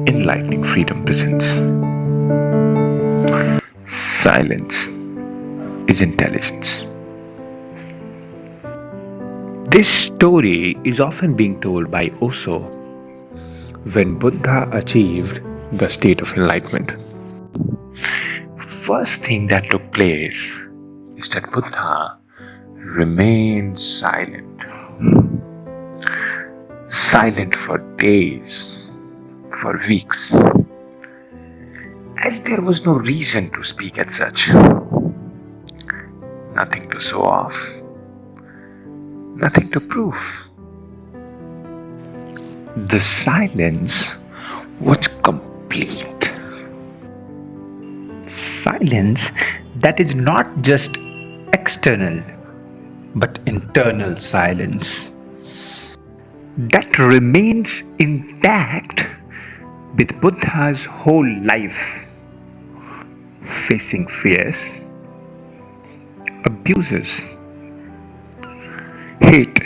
Enlightening Freedom presents Silence is Intelligence. This story is often being told by Osho when Buddha achieved the state of enlightenment. First thing that took place is that Buddha remained silent for days, for weeks, as there was no reason to speak as such. Nothing to show off, nothing to prove. The silence was complete. Silence that is not just external but internal silence that remains intact with Buddha's whole life, facing fears, abuses, hate,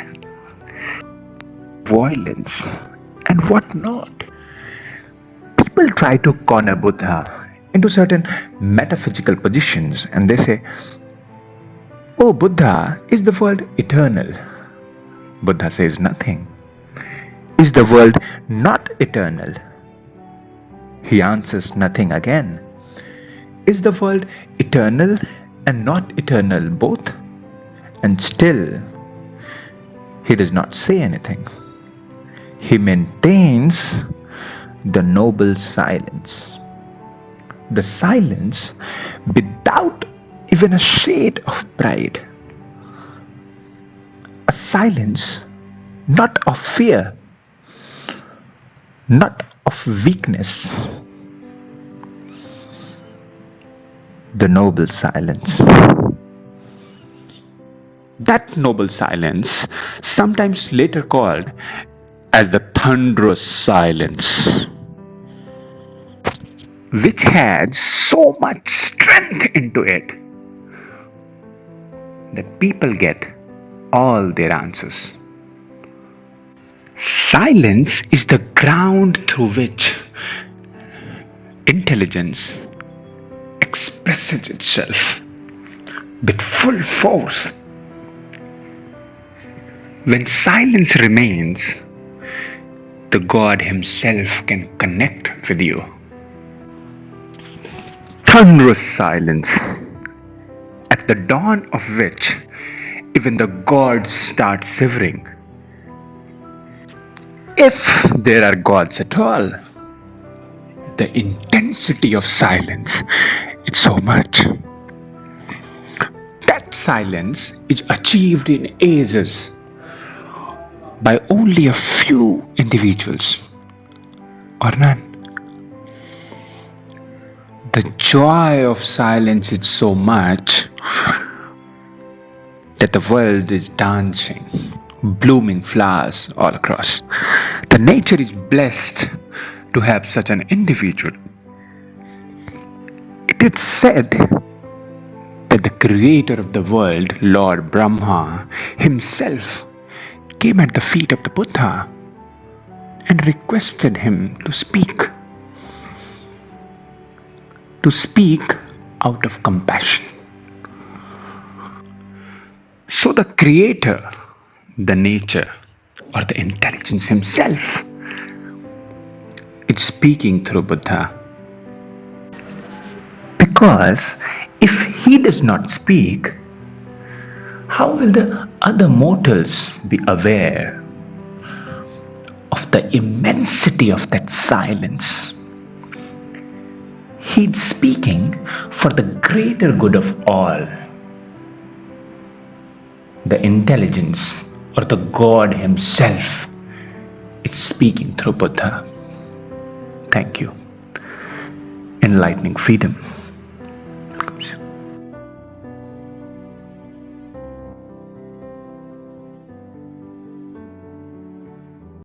violence, and whatnot. People try to corner Buddha into certain metaphysical positions and they say, "Oh, Buddha, is the world eternal?" Buddha says nothing. Is the world not eternal? He answers nothing again. Is the world eternal and not eternal both? And still, he does not say anything. He maintains the noble silence. The silence without even a shade of pride. A silence not of fear, not of weakness. The noble silence. That noble silence, sometimes later called as the thunderous silence, which had so much strength into it that people get all their answers. Silence is the ground through which intelligence expresses itself with full force. When silence remains, the God Himself can connect with you. Thunderous silence, at the dawn of which even the gods start shivering. If there are gods at all, the intensity of silence is so much. That silence is achieved in ages by only a few individuals or none. The joy of silence is so much that the world is dancing, blooming flowers all across. The nature is blessed to have such an individual. It is said that the creator of the world, Lord Brahma, himself came at the feet of the Buddha and requested him to speak out of compassion. So the creator, the nature, or the intelligence himself, is speaking through Buddha. Because if he does not speak, how will the other mortals be aware of the immensity of that silence? He's speaking for the greater good of all. The intelligence or the God Himself is speaking through Buddha. Thank you. Enlightening Freedom.